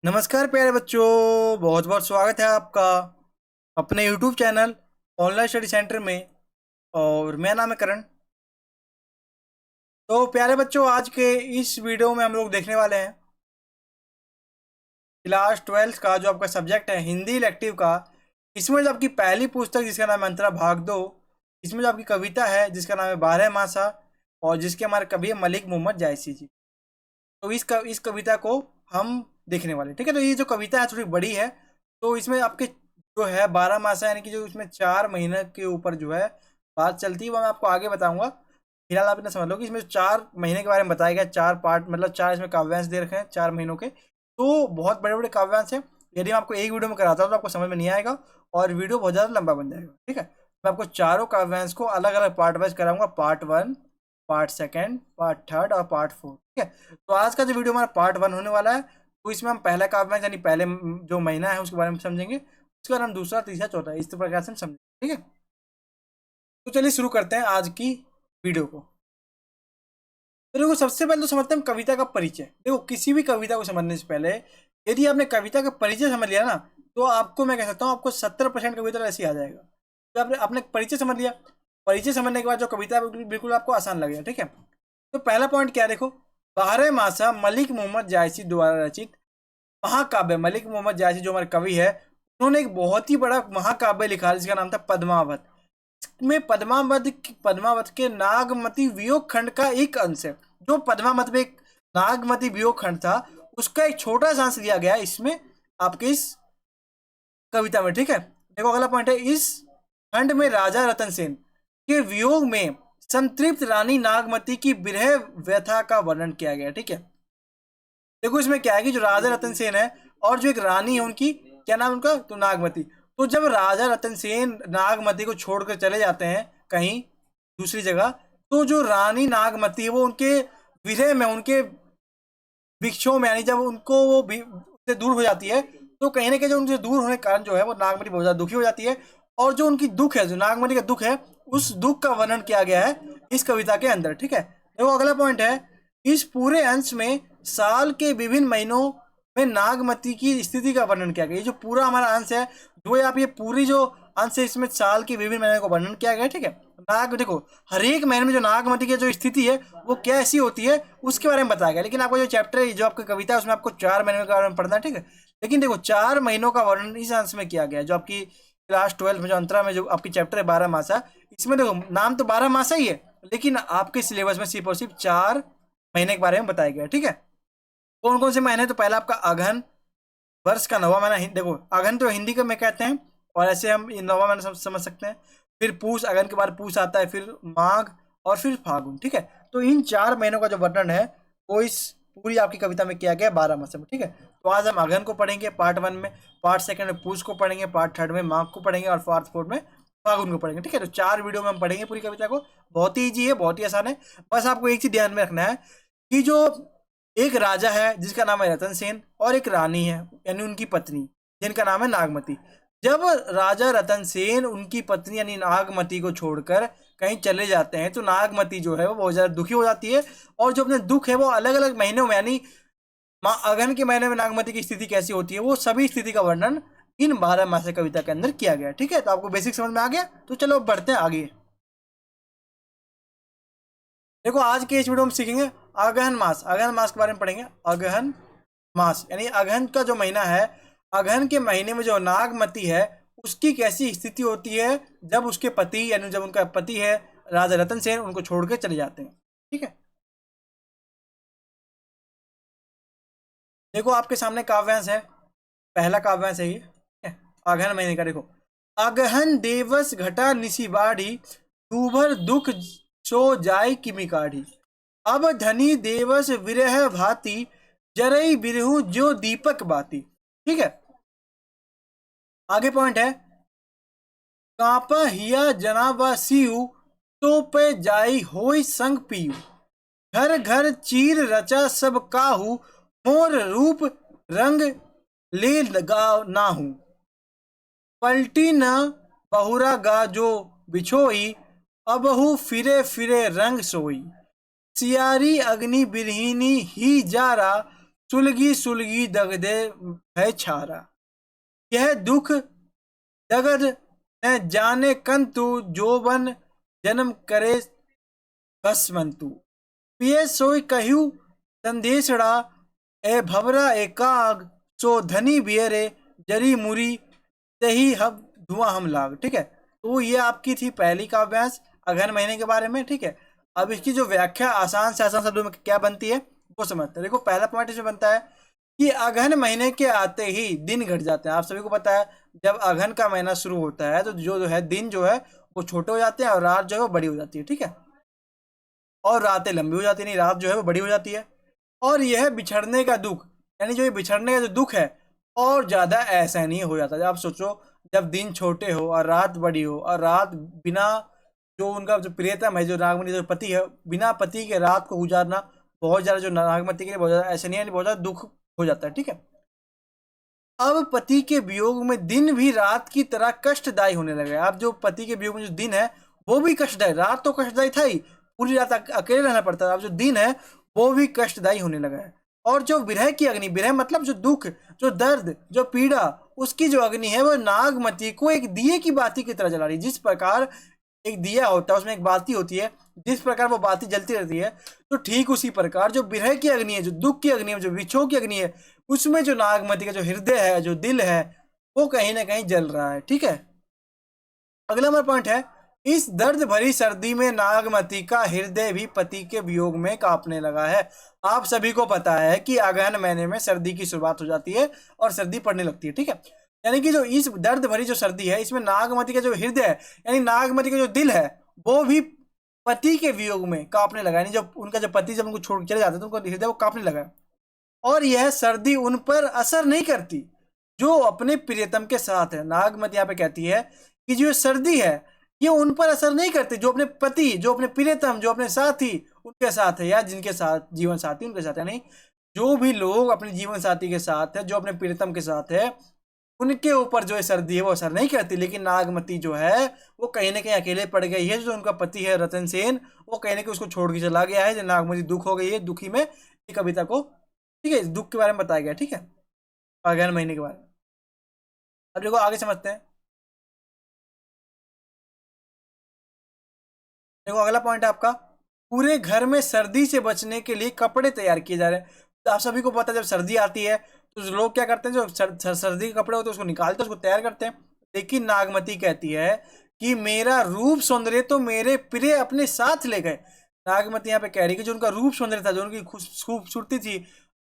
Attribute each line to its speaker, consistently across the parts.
Speaker 1: नमस्कार प्यारे बच्चों, बहुत बहुत स्वागत है आपका अपने YouTube channel online study centre में। और मेरा नाम है करण। तो प्यारे बच्चों, आज के इस वीडियो में हम लोग देखने वाले हैं क्लास 12 का जो आपका सब्जेक्ट है हिंदी इलेक्टिव का। इसमें जो आपकी पहली पुस्तक जिसका नाम है अंतरा भाग दो, इसमें जो आपकी कविता है जिसका नाम है बारह मासा और जिसके हमारे कवि है मलिक मोहम्मद जायसी जी। तो इस कविता को हम देखने वाले, ठीक है। तो ये जो कविता है थोड़ी बड़ी है, तो इसमें आपके जो है 12 मासा यानी कि जो इसमें 4 महीने के ऊपर जो है बात चलती है वो मैं आपको आगे बताऊंगा। फिलहाल आप इतना समझ लो कि इसमें 4 महीने के बारे में बताया गया, 4 पार्ट, मतलब 4 इसमें काव्यांश दे रखे हैं 4 महीनों के। तो बहुत बड़े बड़े काव्यांश हैं। यदि मैं आपको एक वीडियो में कराता हूँ तो आपको समझ में नहीं आएगा और वीडियो बहुत ज़्यादा लंबा बन जाएगा, ठीक है। मैं आपको चारों काव्यांश को अलग अलग पार्ट वाइज कराऊंगा, पार्ट 1, पार्ट 2, पार्ट 3 और पार्ट 4, ठीक है। तो आज का जो वीडियो हमारा पार्ट 1 होने वाला है, तो इसमें हम पहला काव्यांश यानी पहले जो महीना है उसके बारे में समझेंगे, उसके बाद हम दूसरा, तीसरा, चौथा इस प्रकार से हम समझेंगे, ठीक है। तो चलिए शुरू करते हैं आज की वीडियो को। तो देखो, सबसे पहले तो समझते हैं हम कविता का परिचय। देखो, किसी भी कविता को समझने से पहले यदि आपने कविता का परिचय समझ लिया ना, तो आपको मैं कह सकता हूँ आपको 70% कविता ऐसे ही आ जाएगा। तो आपने अपने परिचय समझ लिया, परिचय समझने के बाद जो कविता है बिल्कुल आपको आसान लगेगा, ठीक है। तो पहला पॉइंट क्या है, देखो, बारह मासा मलिक मोहम्मद जायसी द्वारा रचित महाकाव्य। मलिक मोहम्मद जायसी जो हमारे कवि है, उन्होंने एक बहुत ही बड़ा महाकाव्य लिखा जिसका नाम था पद्मावत। में पद्मावत के नागमती वियोग खंड का एक अंश है। जो पद्मावत में एक नागमती वियोग खंड था, उसका एक छोटा सा अंश दिया गया इसमें आपके इस कविता में, ठीक है। देखो, अगला पॉइंट है, इस खंड में राजा रतन सेन के वियोग में संतृप्त रानी नागमती की विरह व्यथा का वर्णन किया गया, ठीक है। देखो, इसमें क्या है कि जो राजा रतन सेन है और जो एक रानी है उनकी, क्या नाम उनका, तो नागमती। तो जब राजा रतन सेन नागमती को छोड़कर चले जाते हैं कहीं दूसरी जगह, तो जो रानी नागमती है वो उनके विरह में, उनके विक्षोभ में, यानी जब उनको वो उससे दूर हो जाती है, तो कहीं ना कहीं जो उनसे दूर होने के कारण जो है वो नागमती बहुत ज्यादा दुखी हो जाती है। और जो उनकी दुख है, जो नागमती का दुख है, उस दुख का वर्णन किया गया है इस कविता के अंदर, ठीक है। देखो, अगला पॉइंट है, इस पूरे अंश में साल के विभिन्न महीनों में नागमती की स्थिति का वर्णन किया गया। ये जो पूरा हमारा अंश है, जो आप ये पूरी जो अंश है, इसमें साल के विभिन्न महीनों का वर्णन किया गया है, ठीक है। नाग, देखो, हर एक महीने में जो नागमती की जो स्थिति है वो कैसी होती है उसके बारे में बताया गया। लेकिन आपको जो चैप्टर है, जो आपकी कविता है, उसमें आपको 4 महीनों के बारे में पढ़ना है, ठीक है। लेकिन देखो, 4 महीनों का वर्णन इस अंश में किया गया है। जो आपकी क्लास 12 में जो अंतरा में जो आपकी चैप्टर है 12 मासा, इसमें देखो नाम तो 12 मासा ही है, लेकिन आपके सिलेबस में सिर्फ और सिर्फ 4 महीने के बारे में बताया गया, ठीक है। कौन कौन से महीने, तो पहला आपका अगहन, वर्ष का नौवा महीना। देखो, अगहन तो हिंदी का में कहते हैं और ऐसे हम नौवा महीना समझ सकते हैं। फिर पूस, अगहन के बाद पूस आता है, फिर माघ और फिर फागुन, ठीक है। तो इन 4 महीनों का जो वर्णन है वो इस पूरी आपकी कविता में किया गया है 12 मास में, ठीक है। तो आज हम अगहन को पढ़ेंगे पार्ट 1 में, पार्ट 2 में पूस को पढ़ेंगे, पार्ट 3 में माघ को पढ़ेंगे और पार्ट 4 में फागुन को पढ़ेंगे, ठीक है। तो 4 वीडियो में हम पढ़ेंगे पूरी कविता को। बहुत ही ईजी है, बहुत ही आसान है। बस आपको एक चीज ध्यान में रखना है कि जो एक राजा है जिसका नाम है रतन सेन और एक रानी है यानी उनकी पत्नी जिनका नाम है नागमती। जब राजा रतन सेन उनकी पत्नी यानी नागमती को छोड़कर कहीं चले जाते हैं, तो नागमती जो है वो बहुत ज्यादा दुखी हो जाती है। और जो अपने दुख है वो अलग अलग महीनों में, यानी माँ अगहन के महीने में नागमती की स्थिति कैसी होती है, वो सभी स्थिति का वर्णन इन 12 मास कविता के अंदर किया गया, ठीक है। तो आपको बेसिक समझ में आ गया, तो चलो बढ़ते हैं आगे। देखो, आज के इस वीडियो में सीखेंगे अगहन मास। अगहन मास के बारे में पढ़ेंगे। अगहन मास यानी अगहन का जो महीना है, अगहन के महीने में जो नागमती है उसकी कैसी स्थिति होती है जब उसके पति, यानी जब उनका पति है राजा रतन सेन, उनको छोड़ के चले जाते हैं, ठीक है। देखो, आपके सामने काव्यांश है, पहला काव्यांश है ये, ठीक है, अगहन महीने का। देखो, अगहन देवस घटा निसी बाढ़ी, दूभर दुख सो जाय किमि काढ़ी। अब धनी देवस विरह भांति, जरई बिरहु जो दीपक बाती, ठीक है। आगे पॉइंट है, कांपा हिया जनावा सियु, तो पे जाई होई संग पियु। घर घर चीर रचा सब काहू, मोर रूप रंग ले लगा नाहू। पलटी न बहुरा गा जो बिछोई, अबहु फिरे फिरे रंग सोई। सियारी अग्नि बिरहिनी ही जारा, सुलगी सुलगी दगदे है छारा। यह दुख दगद न जाने कंतु, जोबन जन्म करे कसमंतु। पिए सोई कहू संदेशड़ा, ए भवरा एकाग, सो धनी बियरे जरी मुरी, तही हम धुआं हम लाग। ठीक है, तो ये आपकी थी पहली काव्यांश अगहन महीने के बारे में। ठीक है, अब इसकी जो व्याख्या आसान से आसान शब्दों में क्या बनती है वो समझते हैं। देखो पहला पॉइंट इसमें बनता है कि अगहन महीने के आते ही दिन घट जाते हैं। आप सभी को पता है जब अगहन का महीना शुरू होता है तो जो है दिन जो है वो छोटे हो जाते हैं और रात जो है वो बड़ी हो जाती है। ठीक है, और रातें लंबी हो जाती नहीं, रात जो है वो बड़ी हो जाती है। और यह बिछड़ने का दुख, यानी जो ये बिछड़ने का जो दुख है और ज्यादा ऐसा नहीं हो जाता। आप सोचो जब दिन छोटे हो और रात बड़ी हो, और रात बिना जो उनका जो प्रियतम है, जो नागमती जो पति है, बिना पति के रात को गुजारना बहुत ज्यादा जो नागमती के लिए बहुत ज्यादा ऐसा नहीं है, बहुत ज्यादा दुख हो जाता है। ठीक है, अब पति के वियोग में दिन भी रात की तरह कष्टदायी होने लगे। अब जो पति के वियोग में जो दिन है वो भी कष्टदायी, रात तो कष्टदायी था ही, पूरी रात अकेले रहना पड़ता था, अब जो दिन है वो भी कष्टदायी होने लगा है। और जो विरह की अग्नि, विरह मतलब जो दुख, जो दर्द, जो पीड़ा, उसकी जो अग्नि है वो नागमती को एक दिए की बाती की तरह जला रही है। जिस प्रकार एक दिया होता है उसमें एक बाती होती है, जिस प्रकार वो बाती जलती रहती है, तो ठीक उसी प्रकार जो विरह की अग्नि है, जो दुख की अग्नि है, जो विछोह की अग्नि है, उसमें जो नागमती का जो हृदय है, जो दिल है, वो कहीं ना कहीं जल रहा है। ठीक है, अगला हमारा पॉइंट है, इस दर्द भरी सर्दी में नागमती का हृदय भी पति के वियोग में कांपने लगा है। आप सभी को पता है कि अगहन महीने में सर्दी की शुरुआत हो जाती है और सर्दी पड़ने लगती है। ठीक है, यानी कि जो इस दर्द भरी जो सर्दी है इसमें नागमती का जो हृदय है, यानी नागमती का जो दिल है, वो भी पति के वियोग में कांपने लगा। यानी जब उनका जब पति जब उनको छोड़ चले जाते तो उनका हृदय वो कांपने लगा। और यह सर्दी उन पर असर नहीं करती जो अपने प्रियतम के साथ है। नागमती यहाँ पे कहती है कि जो सर्दी है ये उन पर असर नहीं करती जो अपने पति, जो अपने प्रियतम, जो अपने साथी उनके साथ है, या जिनके साथ जीवन साथी उनके साथ है, नहीं, जो भी लोग अपने जीवन साथी के साथ है, जो अपने प्रियतम के साथ है, उनके ऊपर जो है सर्दी है वो असर नहीं करती। लेकिन नागमती जो है वो कहीं ना कहीं अकेले पड़ गई है। जो उनका पति है रतन सेन, वो कहीं ना कहीं उसको छोड़ के चला गया है। जो नागमती दुख हो गई है, दुखी में ये कविता को, ठीक है, इस दुख के बारे में बताया गया। ठीक है, अगहन महीने के बारे में। अब देखो आगे समझते हैं। देखो अगला पॉइंट है आपका, पूरे घर में सर्दी से बचने के लिए कपड़े तैयार किए जा रहे हैं। तो आप सभी को पता है जब सर्दी आती है तो लोग क्या करते हैं, जो सर्दी के कपड़े होते हैं उसको निकालते हैं, उसको तैयार करते हैं। लेकिन नागमती कहती है कि मेरा रूप सौंदर्य तो मेरे प्रिय अपने साथ ले गए। नागमती यहाँ पे कह रही है कि जो उनका रूप सौंदर्य था, जो उनकी खूबसूरती थी,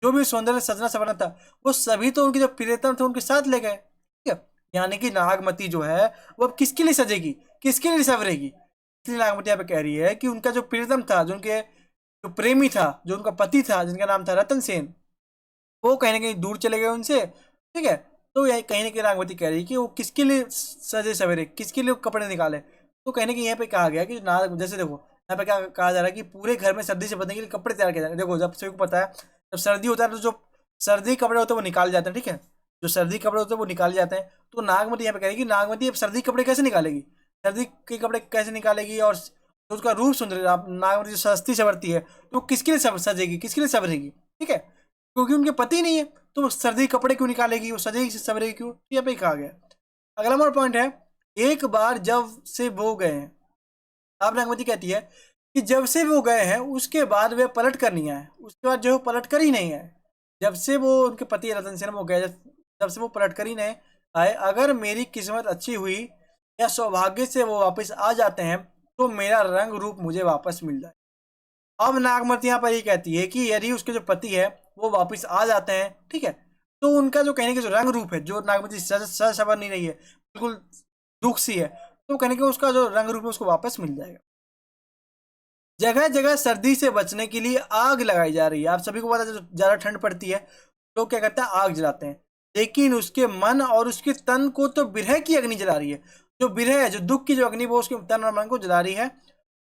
Speaker 1: जो भी सौंदर्य सजना सवरना था, वो सभी तो उनके जो प्रियतम थे उनके साथ ले गए। ठीक है, यानी कि नागमती जो है वो अब किसके लिए सजेगी, किसके लिए सवरेगी। इसलिए नागमती यहाँ पे कह रही है कि उनका जो प्रियतम था, जो उनके जो प्रेमी था, जो उनका पति था, जिनका नाम था रतन सेन, वो कहीं ना कहीं दूर चले गए उनसे। ठीक है, तो यही कहीं ना कहीं नागवती कह रही है कि वो किसके लिए सजे सवेरे, किसके लिए कपड़े निकाले। तो कहीं ना कहीं यहाँ पे कहा गया कि नाग, जैसे देखो यहाँ पे क्या कहा जा रहा है कि पूरे घर में सर्दी से बचने के लिए कपड़े तैयार किए जा रहे हैं। देखो जब सभी को पता है जब सर्दी होता है तो जो सर्दी कपड़े होते हैं वो निकाले जाते हैं। ठीक है, जो सर्दी कपड़े होते हैं वो निकाले जाते हैं। तो नागमती यहाँ पे कह रही है कि नागमती अब सर्दी कपड़े कैसे निकालेगी, सर्दी के कपड़े कैसे निकालेगी, और तो उसका रूप सुंदर, आप नागमती जो सस्ती सवरती है तो किसके लिए सजेगी, किसके लिए सवरेगी। ठीक है, क्योंकि उनके पति नहीं है तो वो सर्दी कपड़े क्यों निकालेगी, वो सजेगी सवरेगी क्यों, ये पे कहा गया। अगला हमारा पॉइंट है, एक बार जब से वो गए हैं। आप नागमती कहती है कि जब से वो गए हैं उसके बाद वे पलट कर नहीं आए, उसके बाद जो है पलट कर ही नहीं आए। जब से वो उनके पति रतन सेन वो गए, जब से वो पलट कर ही नहीं आए। अगर मेरी किस्मत अच्छी हुई या सौभाग्य से वो वापस आ जाते हैं तो मेरा रंग रूप मुझे वापस मिल जाए। अब नागमती यहाँ पर ये कहती है कि यदि उसके जो पति है वो वापस आ जाते हैं, ठीक है, तो उनका जो कहने का जो रंग रूप है, जो नागमती सज सवर नहीं रही है, बिल्कुल दुख सी है, तो कहने का उसका जो रंग रूप है उसको वापस मिल जाएगा। जगह जगह सर्दी से बचने के लिए आग लगाई जा रही है। आप सभी को पता है जब ज्यादा ठंड पड़ती है लोग क्या करते हैं, आग जलाते हैं। लेकिन उसके मन और उसके तन को तो विरह की अग्नि जला रही है। जो विरह है, जो दुख की जो अग्नि, वो उसके तन और मन को जला रही है।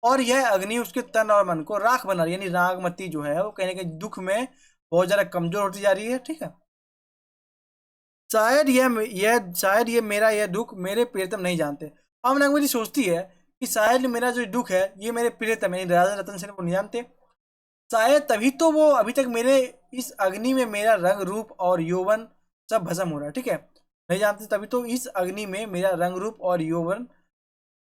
Speaker 1: और यह अग्नि उसके तन और मन को राख बना रही है। यानी नागमती जो है वो कहने के दुख में बहुत ज्यादा कमजोर होती जा रही है। ठीक है, शायद ये मेरा यह दुख मेरे प्रियतम नहीं जानते। अब नागमती सोचती है कि शायद मेरा जो दुख है ये मेरे प्रियतम यानी राजा रतन सेन वो नहीं जानते। शायद तभी तो वो अभी तक मेरे इस अग्नि में मेरा रंग रूप और यौवन सब भस्म हो रहा है। ठीक है, नहीं जानते तभी तो इस अग्नि में मेरा रंग रूप और यौवन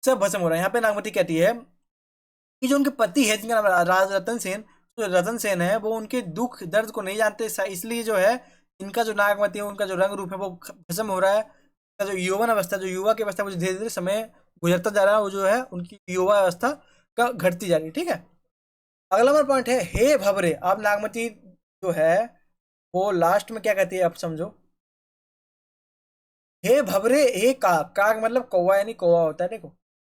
Speaker 1: सब भस्म हो रहा है। यहाँ पे नागमती कहती है कि जो उनके पति है जिनका नाम राज रतन सेन, तो रतन सेन है वो उनके दुख दर्द को नहीं जानते, इसलिए जो है इनका जो नागमती है उनका जो रंग रूप है वो भस्म हो रहा है। इनका जो यौवन अवस्था, जो युवा की अवस्था, वो धीरे धीरे समय गुजरता जा रहा है, वो जो है उनकी युवा अवस्था का घटती जा रही है। ठीक है, अगला नंबर पॉइंट है हे भवरे। आप नागमती जो है वो लास्ट में क्या कहती है, आप समझो। हे भवरे हे काग, काग मतलब कौवा, यानी कौवा होता है, देखो।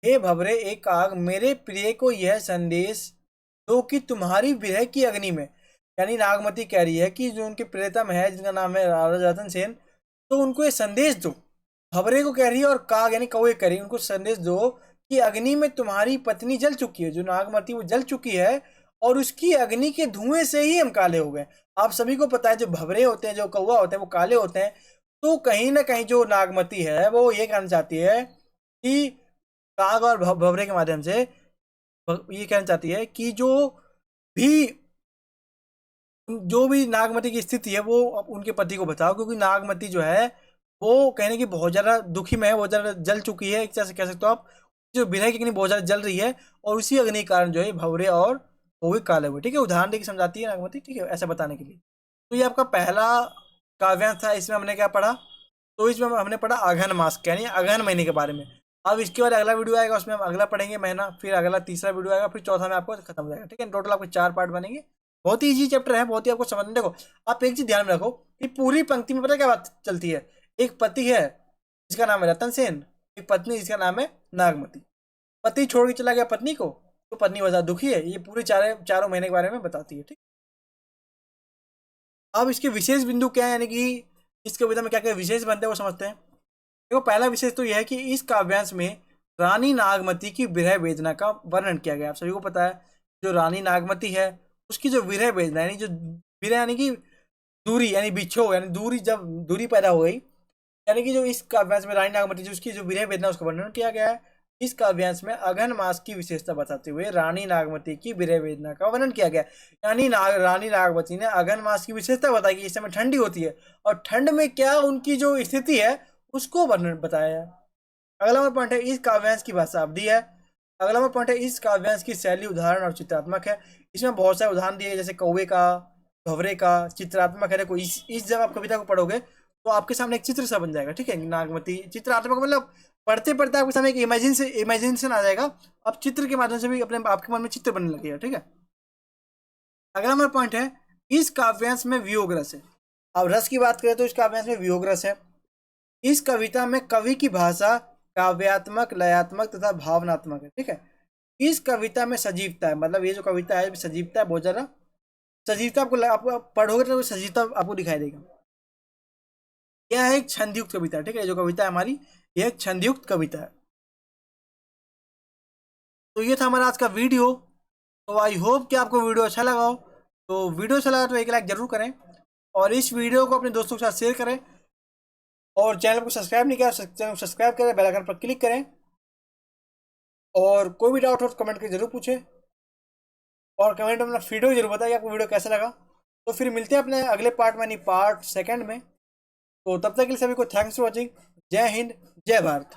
Speaker 1: हे भवरे ए काग, मेरे प्रिय को यह संदेश दो कि तुम्हारी विरह की अग्नि में, यानी नागमती कह रही है कि जो उनके प्रियतम है जिनका नाम है राजा रतन सेन, तो उनको ये संदेश दो। भवरे को कह रही है और काग यानी कौवे कह रही है, उनको संदेश दो कि अग्नि में तुम्हारी पत्नी जल चुकी है, जो नागमती वो जल चुकी है, और उसकी अग्नि के धुएं से ही हम काले हो गए। आप सभी को पता है जो भवरे होते हैं, जो कौवा होते हैं, वो काले होते हैं। तो कहीं ना कहीं जो नागमती है वो ये कहना चाहती है कि काग और भवरे के माध्यम से ये कहना चाहती है कि भी जो भी नागमती की स्थिति है वो उनके पति को बताओ, क्योंकि नागमती जो है वो कहने की बहुत ज़्यादा दुखी में है, बहुत ज़्यादा जल चुकी है, एक तरह से कह सकते हो आप। जो विरह की अग्नि बहुत ज़्यादा जल रही है, और उसी अग्नि के कारण जो है भवरे और वो भी काले हुए। ठीक है, उदाहरण देकर समझाती है नागमती, ठीक है, ऐसा बताने के लिए। तो ये आपका पहला काव्यांश था। इसमें हमने क्या पढ़ा, तो इसमें हमने पढ़ा अगहन मास यानी अगहन महीने के बारे में। अब इसके बाद अगला वीडियो आएगा, उसमें हम अगला पढ़ेंगे महीना, फिर अगला तीसरा वीडियो आएगा, फिर चौथा में आपको खत्म हो जाएगा। ठीक है, टोटल आपके 4 पार्ट बनेंगे। बहुत ही इजी चैप्टर है, बहुत ही आपको समझने। देखो आप एक चीज ध्यान में रखो कि पूरी पंक्ति में पता क्या बात चलती है, एक पति है जिसका नाम है रतन सेन, एक पत्नी जिसका नाम है नागमती। पति छोड़ के चला गया पत्नी को, तो पत्नी बहुत ज्यादा दुखी है। ये पूरे चारों महीने के बारे में बताती है। ठीक, अब इसके विशेष बिंदु क्या है, यानी कि इस कविता में क्या क्या विशेष बनते हैं वो समझते हैं। देखो पहला विशेष तो यह है कि इस काव्यांश में रानी नागमती की विरह वेदना का वर्णन किया गया। आप सभी को पता है जो रानी नागमती है उसकी जो विरह वेदना, यानी जो विरह यानी कि दूरी, यानी बिछो, यानी दूरी, जब दूरी पैदा हो गई, यानी कि जो इस काव्यांश में रानी नागमती जो उसकी जो विरह वेदना उसका वर्णन किया गया है। इस काव्यांश में अगहन मास की विशेषता बताते हुए रानी नागमती की विरह वेदना का वर्णन किया गया। यानी रानी नागमती ने अगहन मास की विशेषता बताई कि इस समय ठंडी होती है, और ठंड में क्या उनकी जो स्थिति है उसको वर्णन बताया है। अगला नंबर पॉइंट है इस काव्यांश की भाषा अवधि है। अगला नंबर पॉइंट है इस काव्यांश की शैली उदाहरण और चित्रात्मक है। इसमें बहुत सारे उदाहरण दिए जैसे कौवे का, भवरे का, चित्रात्मक है। देखो इस जब आप कविता को पढ़ोगे तो आपके सामने एक चित्र सा बन जाएगा। ठीक है, नागमती चित्रात्मक मतलब पढ़ते पढ़ते आपके सामने एक इमेजिनेशन आ जाएगा। आप चित्र के माध्यम से भी अपने आपके मन में चित्र बनने लगेगा। ठीक है, अगला नंबर पॉइंट है इस काव्यांश में वियोग रस है। अब रस की बात करें तो इस काव्यांश में वियोग रस है। इस कविता में कवि की भाषा काव्यात्मक, लयात्मक तथा भावनात्मक है। ठीक है, इस कविता में सजीवता है, मतलब ये जो कविता है सजीवता है, बहुत ज्यादा सजीवता आपको पढ़ोगे तो सजीवता आपको दिखाई देगा। यह है एक छंदयुक्त कविता है। ठीक है, जो कविता है हमारी यह एक छंदयुक्त कविता है। तो ये था हमारा आज का वीडियो। तो आई होप कि आपको वीडियो अच्छा लगा हो। तो वीडियो अच्छा लगा तो एक लाइक जरूर करें, और इस वीडियो को अपने दोस्तों के साथ शेयर करें, और चैनल को सब्सक्राइब नहीं किया चैनल को सब्सक्राइब करें, बेल आइकन पर क्लिक करें, और कोई भी डाउट हो तो कमेंट करके जरूर पूछें, और कमेंट में अपना फीडबैक जरूर बताइए आपको वीडियो कैसा लगा। तो फिर मिलते हैं अपने अगले पार्ट में, यानी पार्ट 2 में। तो तब तक के लिए सभी को थैंक्स फॉर वॉचिंग। जय हिंद, जय भारत।